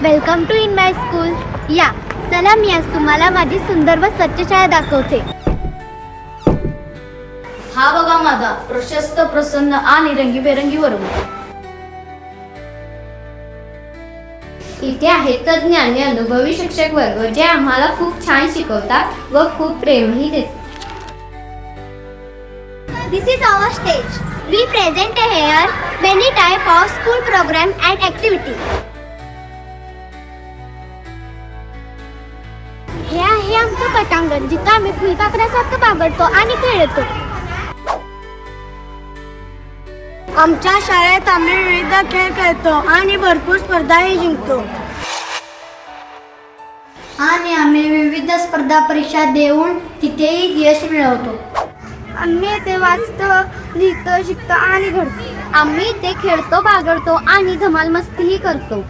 Welcome to in my school. या चला, मी आज तुम्हाला माझी सुंदर व स्वच्छ शाळा दाखवते। हा बघा माझा प्रशस्त, प्रसन्न आणि रंगीबेरंगी वर्ग। इथे आहेत तज्ञ आणि अनुभवी शिक्षक वर्ग जे आम्हाला खूप छान शिकवतात व खूप प्रेमही देतात। This is our stage. We present here many type of school program and activities. हे आहे आमचं पटांगण, जिथं आम्ही फुलपाखरासारखं बागडतो आणि खेळतो। आमच्या शाळेत आम्ही विविध खेळ खेळतो आणि भरपूर स्पर्धाही जिंकतो। आणि आम्ही विविध स्पर्धा परीक्षा देऊन तिथेही यश मिळवतो। आम्ही इथे वाचतो, लिहितो, शिकतो आणि घडतो। आम्ही इथे खेळतो, बागडतो आणि धमाल मस्तीही करतो।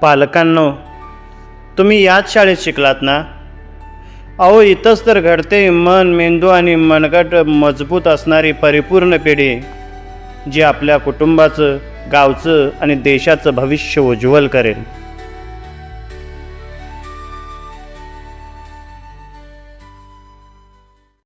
पालकांनो, तुम्ही याच शाळेत शिकलात ना? अहो, इथंच तर घडते मन, मेंदू आणि मनगट मजबूत असणारी परिपूर्ण पिढी, जी आपल्या कुटुंबाचं, गावचं आणि देशाचं भविष्य उज्ज्वल करेल।